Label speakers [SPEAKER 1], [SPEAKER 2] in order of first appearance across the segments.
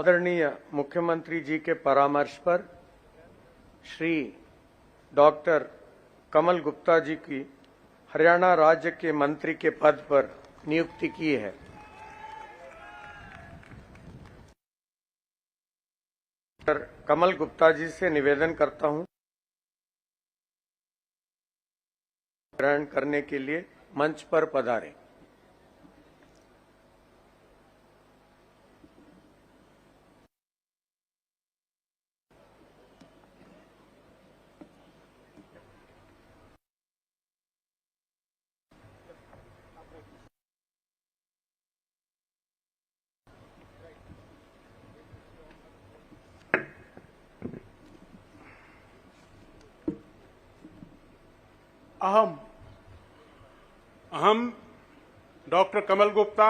[SPEAKER 1] आदरणीय मुख्यमंत्री जी के परामर्श पर श्री डॉक्टर कमल गुप्ता जी की हरियाणा राज्य के मंत्री के पद पर नियुक्ति की है। डॉक्टर कमल गुप्ता जी से निवेदन करता हूं ग्रहण करने के लिए मंच पर पधारें।
[SPEAKER 2] अहम डॉक्टर कमल गुप्ता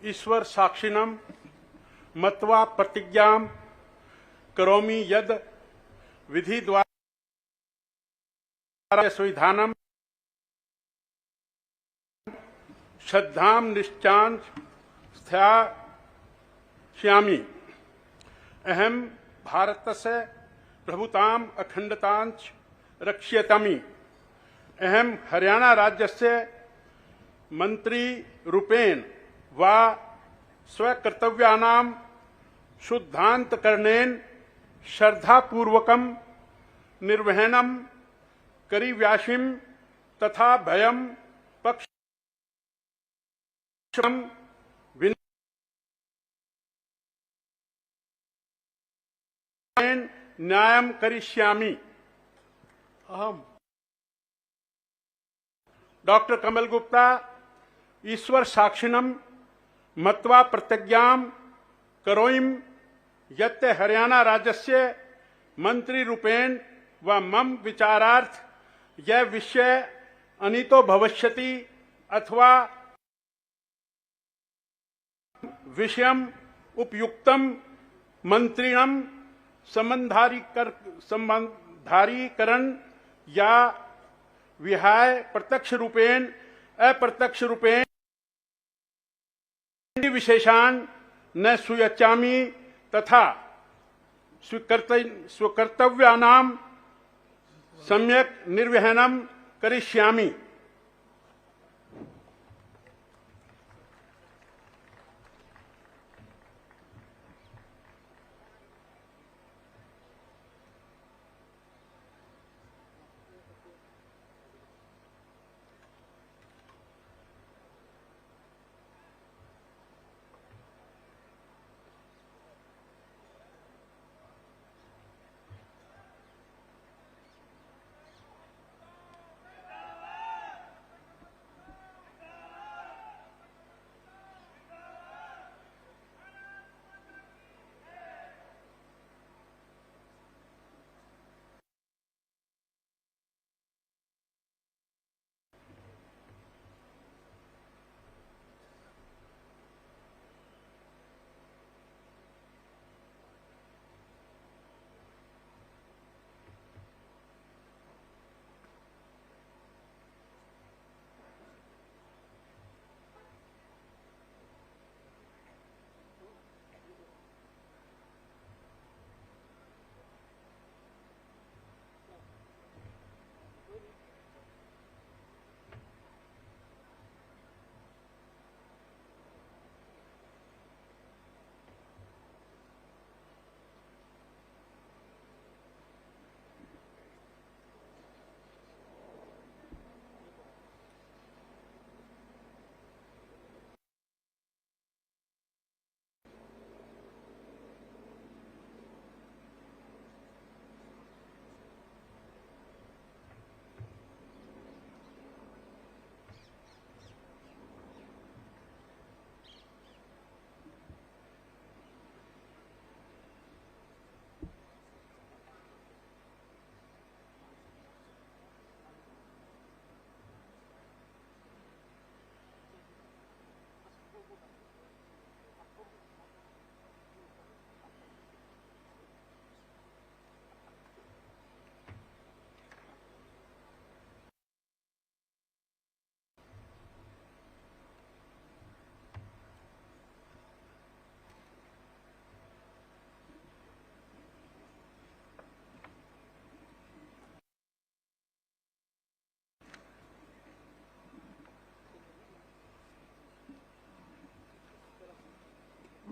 [SPEAKER 2] ईश्वर साक्षिणम मत्वा प्रतिज्ञां करोमि यद विधि द्वारा संविधानम श्रद्धां निश्चांच स्थास्यामि। अहम भारतस्य प्रभुताम् अखंडतांच रक्ष्यतामि। अहम हरियाणा राज्यस्य मंत्री रूपेण व स्वकर्तव्यानां शुद्धान्तकरणेन श्रद्धापूर्वकं निर्वहणं करिष्यामि तथा भयं पक्षं न्यायं करिष्यामि। अहम डॉक्टर कमल गुप्ता ईश्वर साक्षिणम मत्वा प्रतिज्ञां करोमि यत् हरियाणा राज्यस्य मंत्री रूपेण व मम विचारार्थ यह विषय अनितो भविष्यति अथवा विषयम उपयुक्तम मंत्रिणम संबंधारीकरण या विहाय प्रत्यक्ष रूपेण अप्रत्यक्ष रूपेण विशेषान् न सुयच्चामि तथा स्वकर्तव्यानां सम्यक् निर्वहणं करिष्यामि।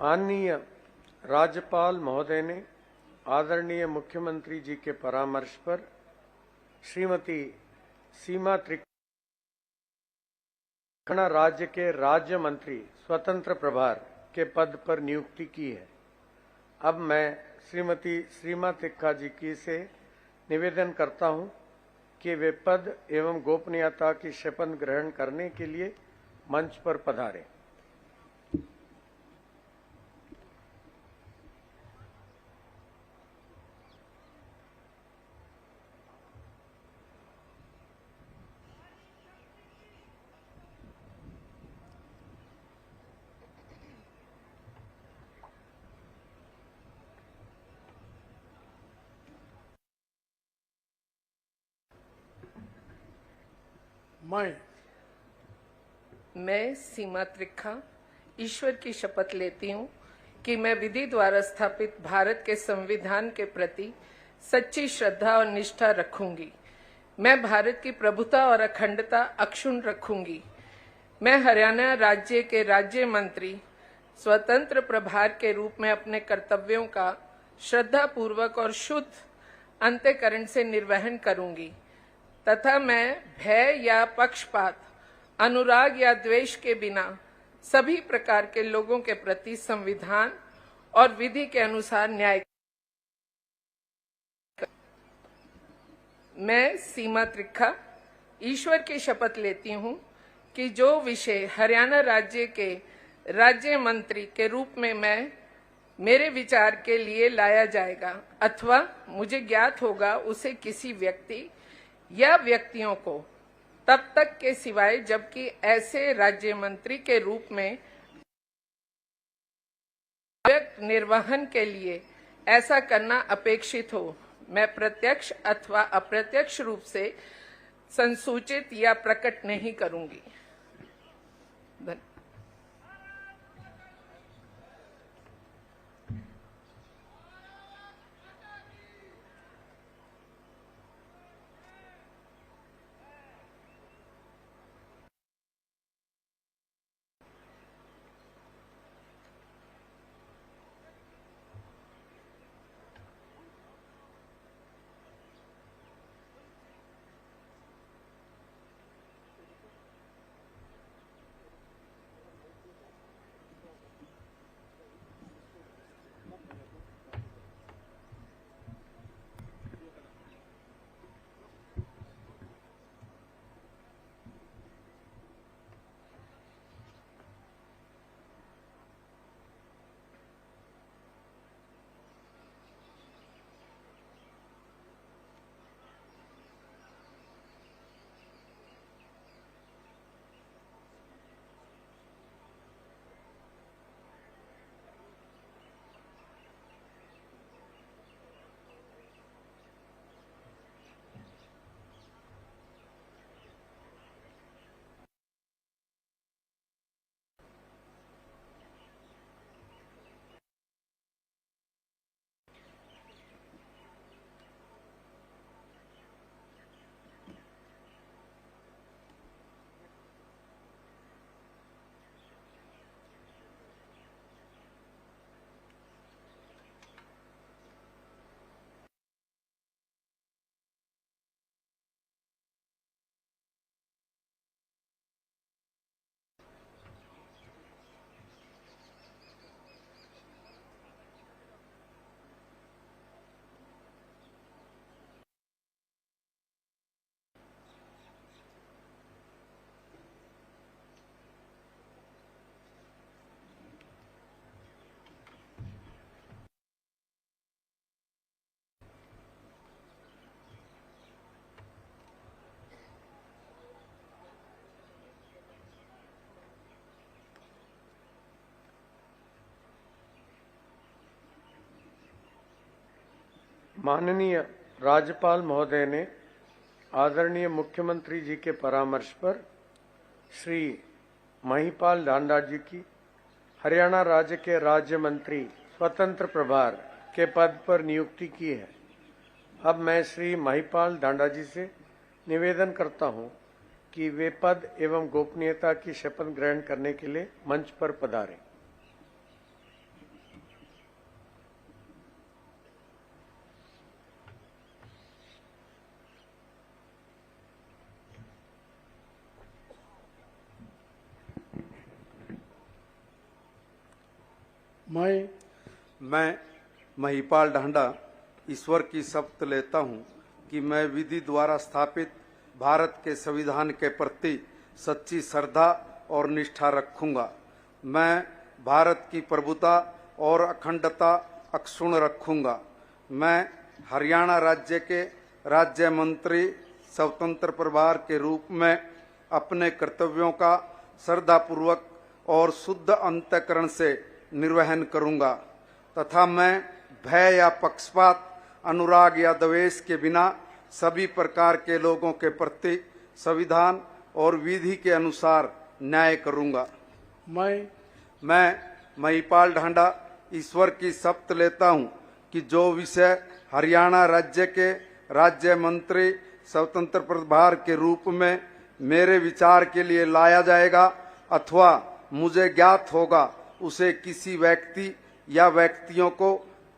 [SPEAKER 1] माननीय राज्यपाल महोदय ने आदरणीय मुख्यमंत्री जी के परामर्श पर श्रीमती सीमा त्रिखणा राज्य के राज्य मंत्री स्वतंत्र प्रभार के पद पर नियुक्ति की है। अब मैं श्रीमती सीमा त्रिखा जी की से निवेदन करता हूं कि वे पद एवं गोपनीयता की शपथ ग्रहण करने के लिए मंच पर पधारें।
[SPEAKER 3] मैं सीमा त्रिखा ईश्वर की शपथ लेती हूँ कि मैं विधि द्वारा स्थापित भारत के संविधान के प्रति सच्ची श्रद्धा और निष्ठा रखूंगी। मैं भारत की प्रभुता और अखंडता अक्षुण्ण रखूंगी। मैं हरियाणा राज्य के राज्य मंत्री स्वतंत्र प्रभार के रूप में अपने कर्तव्यों का श्रद्धापूर्वक और शुद्ध अंतःकरण से निर्वहन करूंगी तथा मैं भय या पक्षपात, अनुराग या द्वेष के बिना सभी प्रकार के लोगों के प्रति संविधान और विधि के अनुसार न्याय। मैं सीमा त्रिखा ईश्वर की शपथ लेती हूँ कि जो विषय हरियाणा राज्य के राज्य मंत्री के रूप में मेरे विचार के लिए लाया जाएगा अथवा मुझे ज्ञात होगा, उसे किसी व्यक्ति या व्यक्तियों को तब तक के सिवाय जबकि ऐसे राज्य मंत्री के रूप में निर्वहन के लिए ऐसा करना अपेक्षित हो, मैं प्रत्यक्ष अथवा अप्रत्यक्ष रूप से संसूचित या प्रकट नहीं करूंगी। धन्यवाद।
[SPEAKER 1] माननीय राज्यपाल महोदय ने आदरणीय मुख्यमंत्री जी के परामर्श पर श्री महिपाल ढांडा जी की हरियाणा राज्य के राज्य मंत्री स्वतंत्र प्रभार के पद पर नियुक्ति की है। अब मैं श्री महिपाल ढांडा जी से निवेदन करता हूं कि वे पद एवं गोपनीयता की शपथ ग्रहण करने के लिए मंच पर पधारें।
[SPEAKER 4] मैं महिपाल ढांडा ईश्वर की शपथ लेता हूं कि मैं विधि द्वारा स्थापित भारत के संविधान के प्रति सच्ची श्रद्धा और निष्ठा रखूंगा। मैं भारत की प्रभुता और अखंडता अक्षुण्ण रखूंगा। मैं हरियाणा राज्य के राज्य मंत्री स्वतंत्र प्रभार के रूप में अपने कर्तव्यों का श्रद्धापूर्वक और शुद्ध अंतःकरण से निर्वहन करूंगा तथा मैं भय या पक्षपात, अनुराग या द्वेष के बिना सभी प्रकार के लोगों के प्रति संविधान और विधि के अनुसार न्याय करूंगा। मैं महिपाल ढांडा ईश्वर की शपथ लेता हूं कि जो विषय हरियाणा राज्य के राज्य मंत्री स्वतंत्र प्रभार के रूप में मेरे विचार के लिए लाया जाएगा अथवा मुझे ज्ञात होगा, उसे किसी व्यक्ति या व्यक्तियों को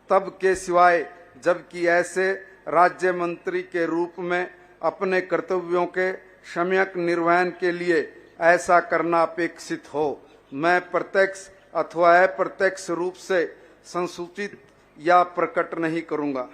[SPEAKER 4] तब के सिवाय जबकि ऐसे राज्य मंत्री के रूप में अपने कर्तव्यों के सम्यक निर्वहन के लिए ऐसा करना अपेक्षित हो, मैं प्रत्यक्ष अथवा अप्रत्यक्ष रूप से संसूचित या प्रकट नहीं करूंगा।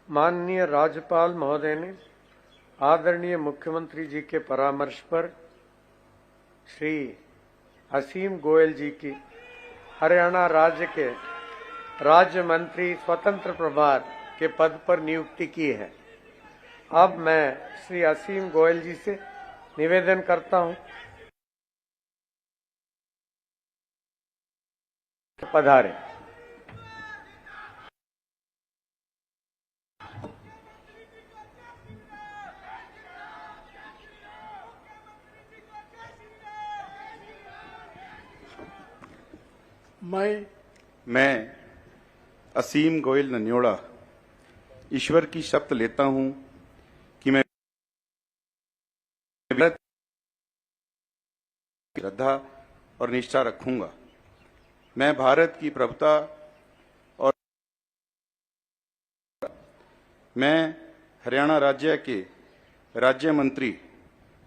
[SPEAKER 1] माननीय राज्यपाल महोदय ने आदरणीय मुख्यमंत्री जी के परामर्श पर श्री असीम गोयल जी की हरियाणा राज्य के राज्य मंत्री स्वतंत्र प्रभार के पद पर नियुक्ति की है। अब मैं श्री असीम गोयल जी से निवेदन करता हूं, पधारें।
[SPEAKER 2] मैं असीम गोयल नन्योड़ा ईश्वर की शपथ लेता हूं कि मैं श्रद्धा और निष्ठा रखूंगा। मैं भारत की प्रभुता और मैं हरियाणा राज्य के राज्य मंत्री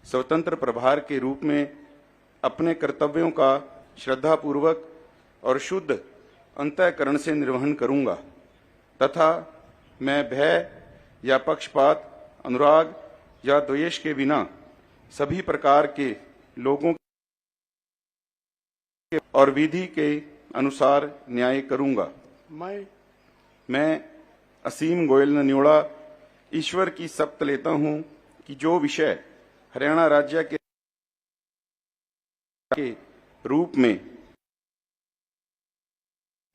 [SPEAKER 2] स्वतंत्र प्रभार के रूप में अपने कर्तव्यों का श्रद्धापूर्वक और शुद्ध अंतःकरण से निर्वहन करूंगा तथा मैं भय या पक्षपात, अनुराग या द्वेष के बिना सभी प्रकार के लोगों के और विधि के अनुसार न्याय करूंगा। मैं असीम गोयल नन्योड़ा ईश्वर की शपथ लेता हूं कि जो विषय हरियाणा राज्य के रूप में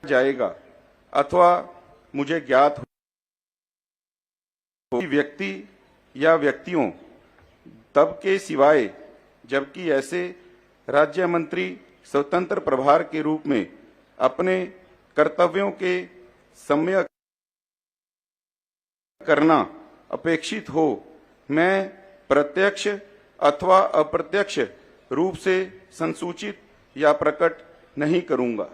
[SPEAKER 2] जाएगा अथवा मुझे ज्ञात हो कि व्यक्ति या व्यक्तियों तब के सिवाय जबकि ऐसे राज्य मंत्री स्वतंत्र प्रभार के रूप में अपने कर्तव्यों के सम्यक करना अपेक्षित हो, मैं प्रत्यक्ष अथवा अप्रत्यक्ष रूप से संसूचित या प्रकट नहीं करूंगा।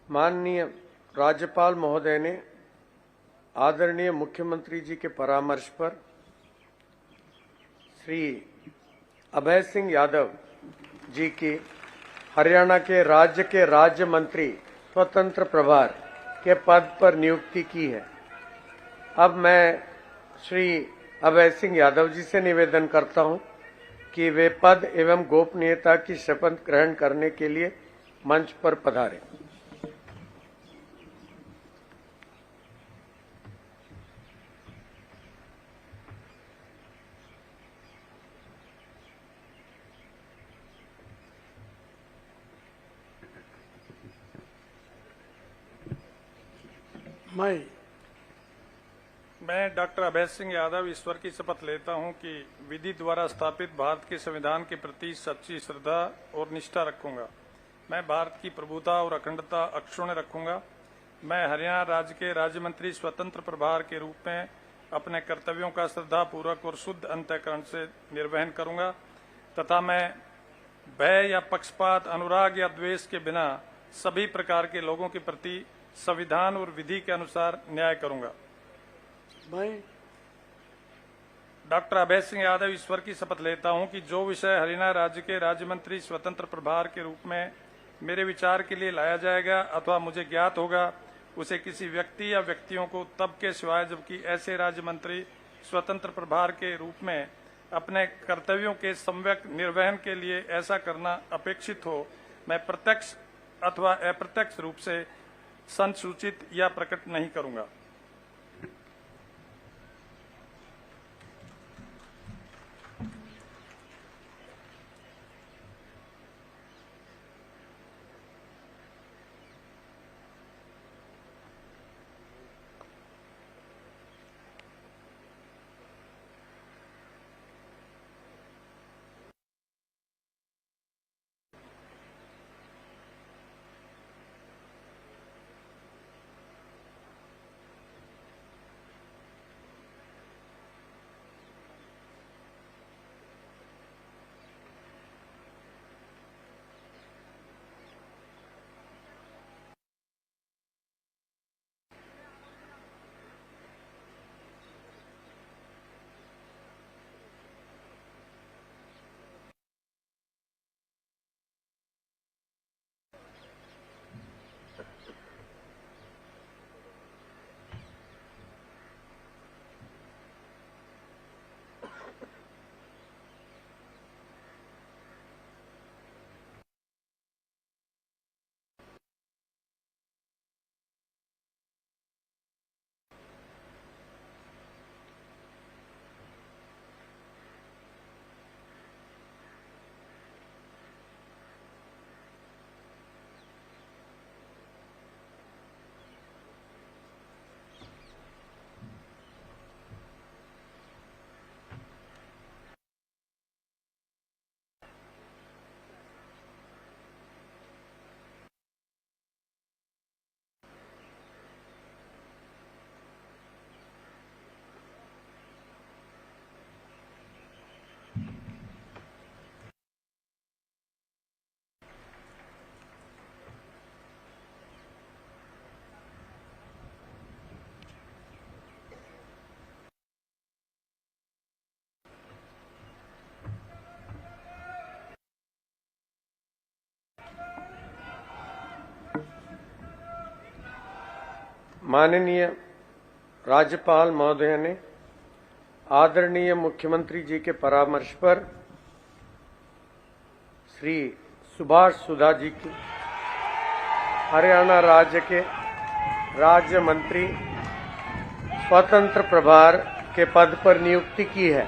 [SPEAKER 1] माननीय राज्यपाल महोदय ने आदरणीय मुख्यमंत्री जी के परामर्श पर श्री अभय सिंह यादव जी की हरियाणा के राज्य मंत्री स्वतंत्र प्रभार के पद पर नियुक्ति की है। अब मैं श्री अभय सिंह यादव जी से निवेदन करता हूं कि वे पद एवं गोपनीयता की शपथ ग्रहण करने के लिए मंच पर पधारें।
[SPEAKER 5] मैं डॉक्टर अभय सिंह यादव ईश्वर की शपथ लेता हूं कि विधि द्वारा स्थापित भारत के संविधान के प्रति सच्ची श्रद्धा और निष्ठा रखूंगा। मैं भारत की प्रभुता और अखंडता अक्षुण्ण रखूंगा। मैं हरियाणा राज्य के राज्य मंत्री स्वतंत्र प्रभार के रूप में अपने कर्तव्यों का श्रद्धापूर्वक और शुद्ध अंतःकरण से निर्वहन करूंगा तथा मैं भय या पक्षपात, अनुराग या द्वेष के बिना सभी प्रकार के लोगों के प्रति संविधान और विधि के अनुसार न्याय करूंगा। डॉक्टर अभय सिंह यादव ईश्वर की शपथ लेता हूं कि जो विषय हरियाणा राज्य के राज्य मंत्री स्वतंत्र प्रभार के रूप में मेरे विचार के लिए लाया जाएगा अथवा मुझे ज्ञात होगा, उसे किसी व्यक्ति या व्यक्तियों को तब के सिवाय जबकि ऐसे राज्य मंत्री स्वतंत्र प्रभार के रूप में अपने कर्तव्यों के सम्यक निर्वहन के लिए ऐसा करना अपेक्षित हो, मैं प्रत्यक्ष अथवा अप्रत्यक्ष रूप से संसूचित या प्रकट नहीं करूंगा।
[SPEAKER 1] माननीय राज्यपाल महोदय ने आदरणीय मुख्यमंत्री जी के परामर्श पर श्री सुभाष सुधा जी की हरियाणा राज्य के राज्य मंत्री स्वतंत्र प्रभार के पद पर नियुक्ति की है।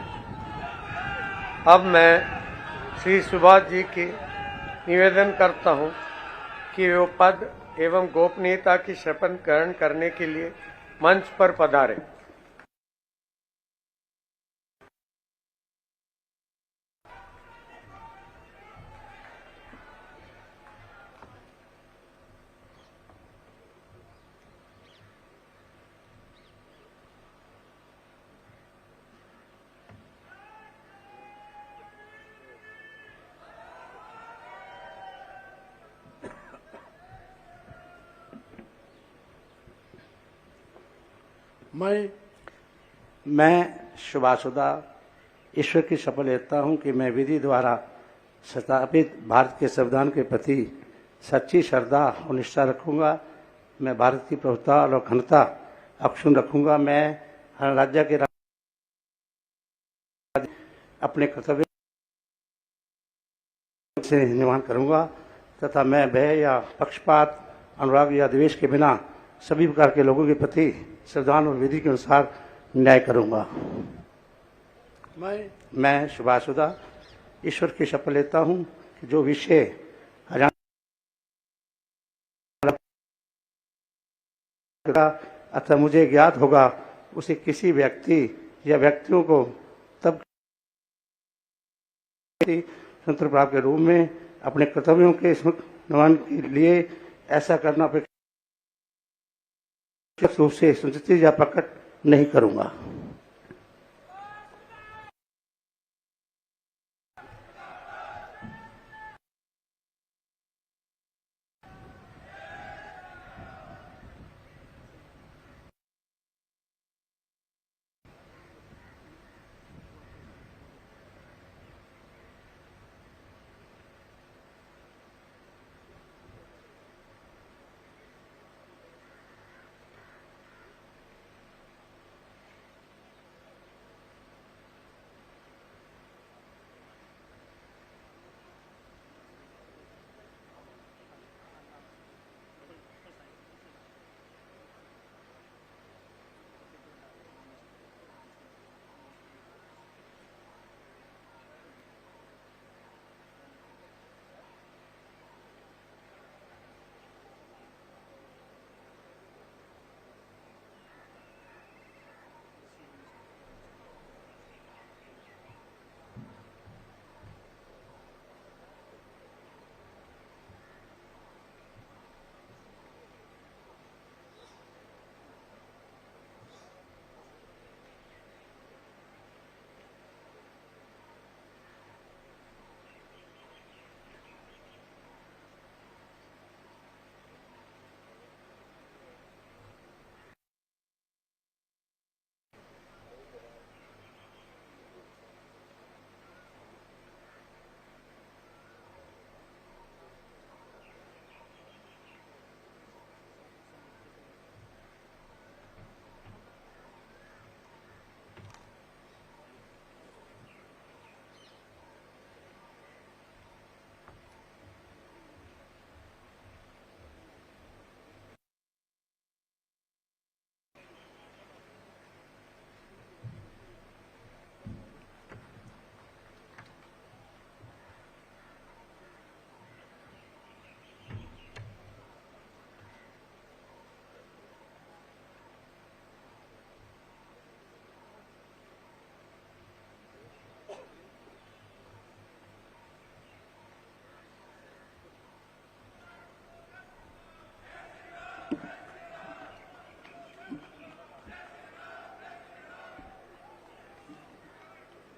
[SPEAKER 1] अब मैं श्री सुभाष जी की निवेदन करता हूं कि वो पद एवं गोपनीयता की शपथ ग्रहण करने के लिए मंच पर पधारें।
[SPEAKER 6] मैं शुभासुदा ईश्वर की शपथ लेता हूं कि मैं विधि द्वारा स्थापित भारत के संविधान के प्रति सच्ची श्रद्धा और निष्ठा रखूंगा। मैं भारत की प्रभुता और अखंडता अक्षुण्ण रखूंगा। मैं राज्य के अपने कर्तव्य से निर्वहन करूंगा तथा मैं भय या पक्षपात, अनुराग या द्वेष के बिना सभी प्रकार के लोगों के प्रति संविधान और विधि के अनुसार न्याय करूंगा। मैं शुभासुदा ईश्वर की शपथ लेता हूं कि जो विषय हरियाणा अथवा मुझे ज्ञात होगा उसे किसी व्यक्ति या व्यक्तियों को तब स्वतंत्र प्रभाव के रूप में अपने कर्तव्यों के निर्वहन के लिए ऐसा करना रूप से संचित या प्रकट नहीं करूंगा।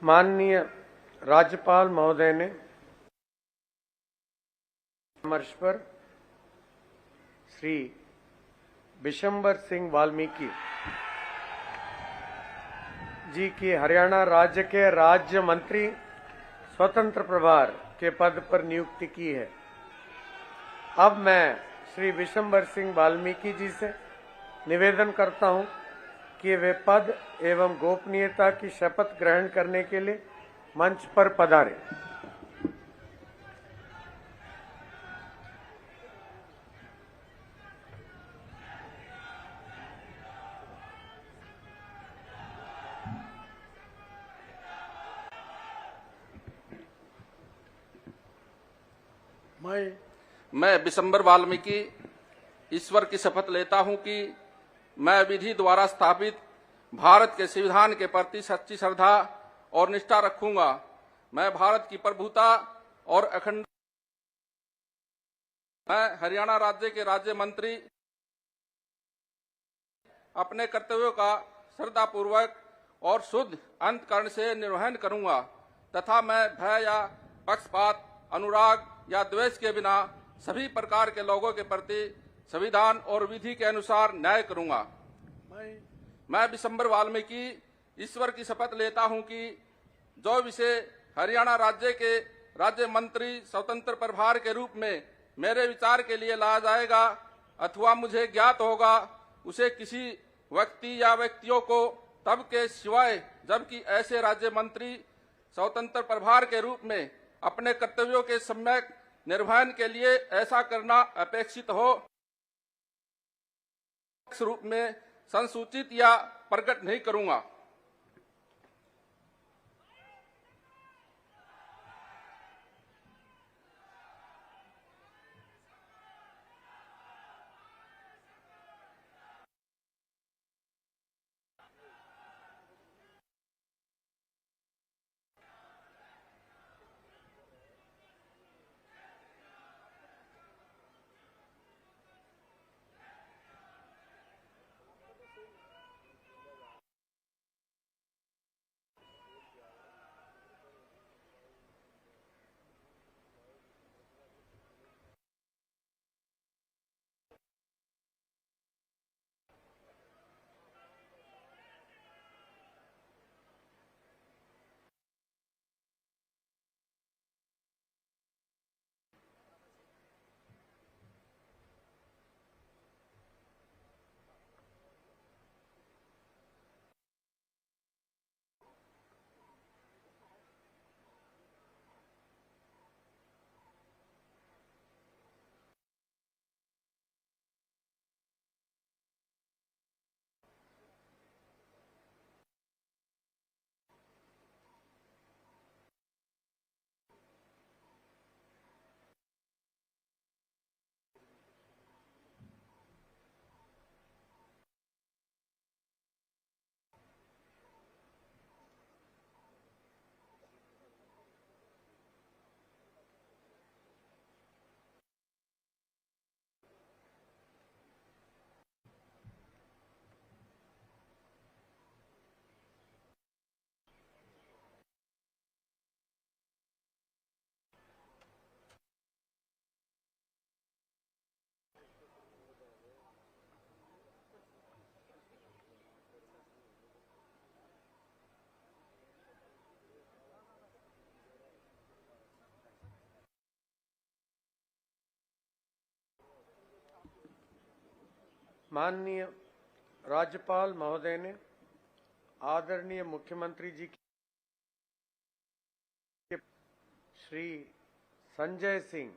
[SPEAKER 1] माननीय राज्यपाल महोदय ने परामर्श पर श्री विशंबर सिंह वाल्मीकि जी की हरियाणा राज्य के राज्य मंत्री स्वतंत्र प्रभार के पद पर नियुक्ति की है। अब मैं श्री विशंबर सिंह वाल्मीकि जी से निवेदन करता हूं कि वे पद एवं गोपनीयता की शपथ ग्रहण करने के लिए मंच पर पधारें।
[SPEAKER 7] मैं बिशंबर वाल्मीकि ईश्वर की शपथ लेता हूं कि मैं विधि द्वारा स्थापित भारत के संविधान के प्रति सच्ची श्रद्धा और निष्ठा रखूंगा। मैं भारत की प्रभुता और अखंड मैं हरियाणा राज्य के राज्य मंत्री अपने कर्तव्यों का श्रद्धापूर्वक और शुद्ध अंतःकरण से निर्वहन करूंगा तथा मैं भय या पक्षपात, अनुराग या द्वेष के बिना सभी प्रकार के लोगों के प्रति संविधान और विधि के अनुसार न्याय करूंगा। मैं बिशंबर वाल्मीकि ईश्वर की शपथ लेता हूं कि जो विषय हरियाणा राज्य के राज्य मंत्री स्वतंत्र प्रभार के रूप में मेरे विचार के लिए लाया जाएगा अथवा मुझे ज्ञात होगा, उसे किसी व्यक्ति या व्यक्तियों को तब के सिवाय जबकि ऐसे राज्य मंत्री स्वतंत्र प्रभार के रूप में अपने कर्तव्यों के सम्यक निर्वहन के लिए ऐसा करना अपेक्षित हो रूप में संसूचित या प्रकट नहीं करूंगा।
[SPEAKER 1] माननीय राज्यपाल महोदय ने आदरणीय मुख्यमंत्री जी के श्री संजय सिंह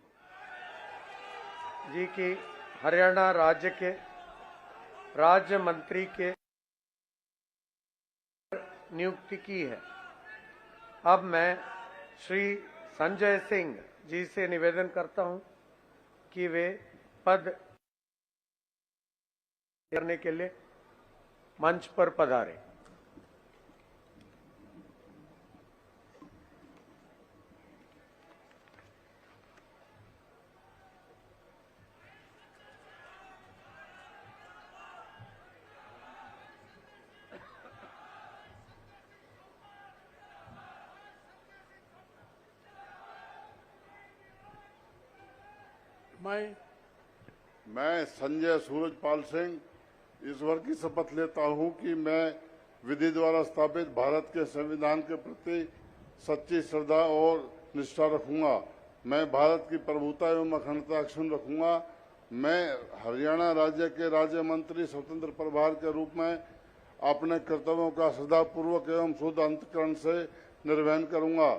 [SPEAKER 1] जी की हरियाणा राज्य के राज्य मंत्री के नियुक्ति की है। अब मैं श्री संजय सिंह जी से निवेदन करता हूं कि वे पद करने के लिए मंच पर पधारें।
[SPEAKER 8] मैं संजय सूरजपाल सिंह ईश्वर की शपथ लेता हूं कि मैं विधि द्वारा स्थापित भारत के संविधान के प्रति सच्ची श्रद्धा और निष्ठा रखूंगा। मैं भारत की प्रभुता एवं अखंडता अक्षुण्ण रखूंगा मैं हरियाणा राज्य के राज्य मंत्री स्वतंत्र प्रभार के रूप में अपने कर्तव्यों का श्रद्धापूर्वक एवं शुद्ध अंतःकरण से निर्वहन करूंगा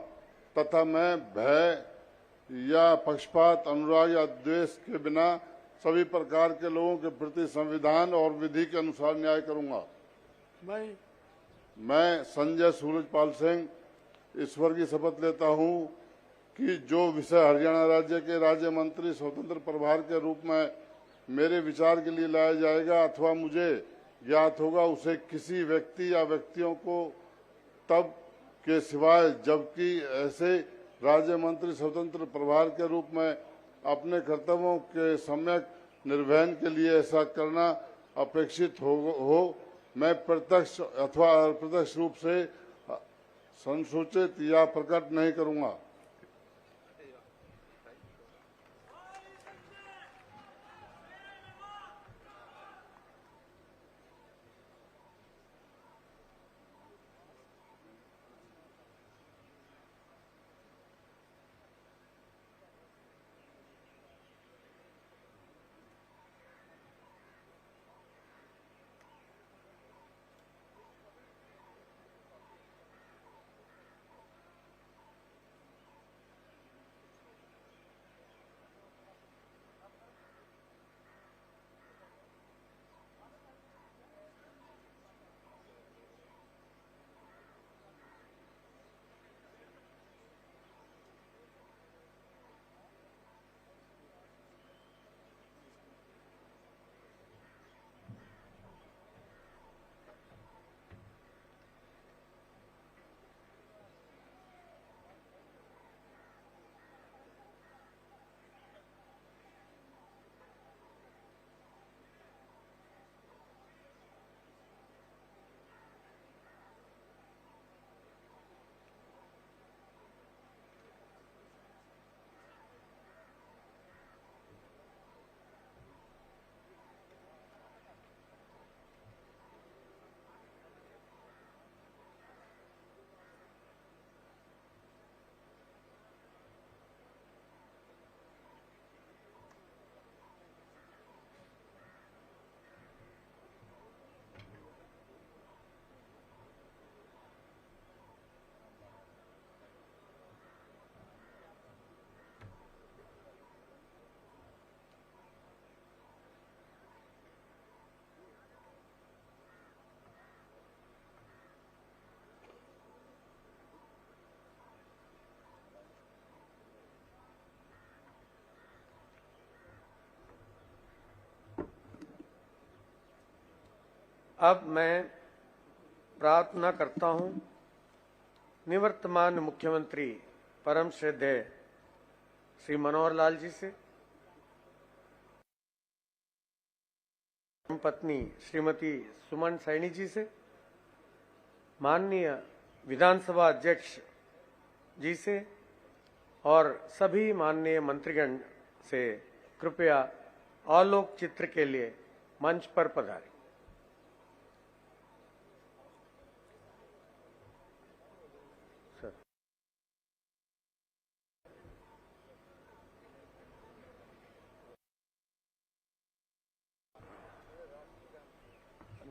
[SPEAKER 8] तथा मैं भय या पक्षपात, अनुराग या द्वेष के बिना सभी प्रकार के लोगों के प्रति संविधान और विधि के अनुसार न्याय करूंगा। मैं संजय सूरजपाल सिंह ईश्वर की शपथ लेता हूं कि जो विषय हरियाणा राज्य के राज्य मंत्री स्वतंत्र प्रभार के रूप में मेरे विचार के लिए लाया जाएगा अथवा मुझे ज्ञात होगा उसे किसी व्यक्ति या व्यक्तियों को तब के सिवाय जबकि ऐसे राज्य मंत्री स्वतंत्र प्रभार के रूप में अपने कर्तव्यों के सम्यक निर्वहन के लिए ऐसा करना अपेक्षित हो मैं प्रत्यक्ष अथवा अप्रत्यक्ष रूप से संसूचित या प्रकट नहीं करूंगा।
[SPEAKER 1] अब मैं प्रार्थना करता हूं निवर्तमान मुख्यमंत्री परम श्रद्धेय श्री मनोहर लाल जी से, पत्नी श्रीमती सुमन सैनी जी से, माननीय विधानसभा अध्यक्ष जी से और सभी माननीय मंत्रीगण से कृपया आलोक चित्र के लिए मंच पर पधारें।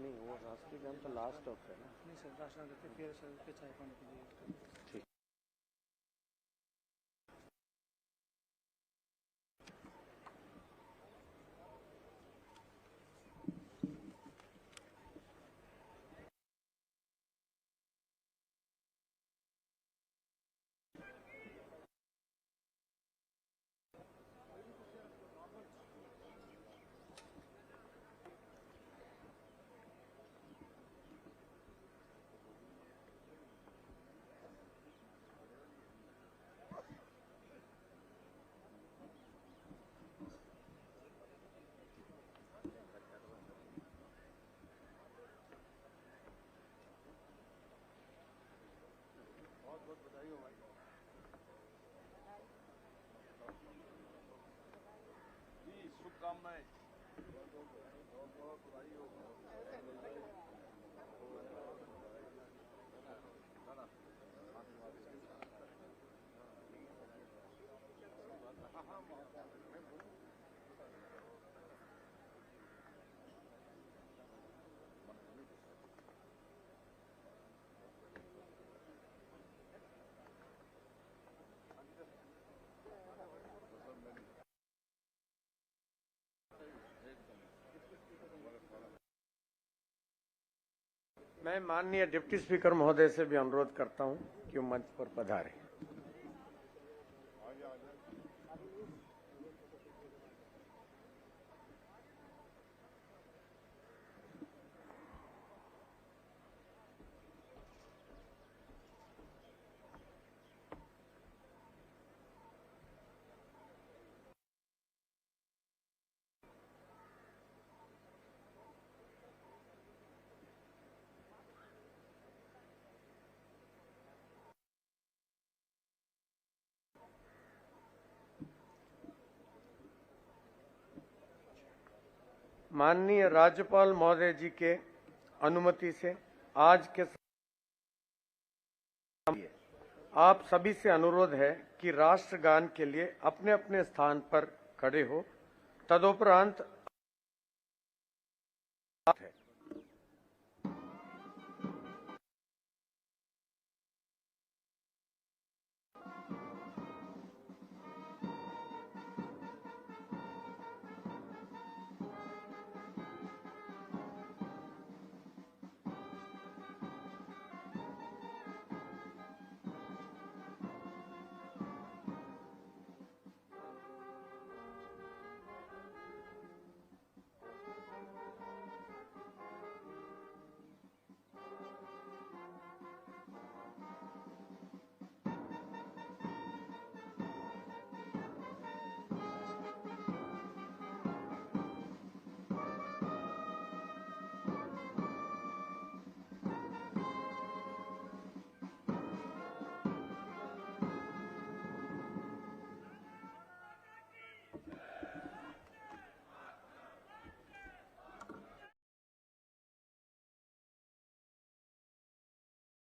[SPEAKER 1] नहीं, वो राष्ट्रीय गान तो लास्ट ऑफ है ना। नहीं सर, राष्ट्रीय गान देते फिर सर के चाय पानी के लिए। ठीक। मैं माननीय डिप्टी स्पीकर महोदय से भी अनुरोध करता हूं कि वो मंच पर पधारें। माननीय राज्यपाल महोदय जी के अनुमति से आज के आप सभी से अनुरोध है कि राष्ट्रगान के लिए अपने अपने स्थान पर खड़े हो। तदुपरांत है।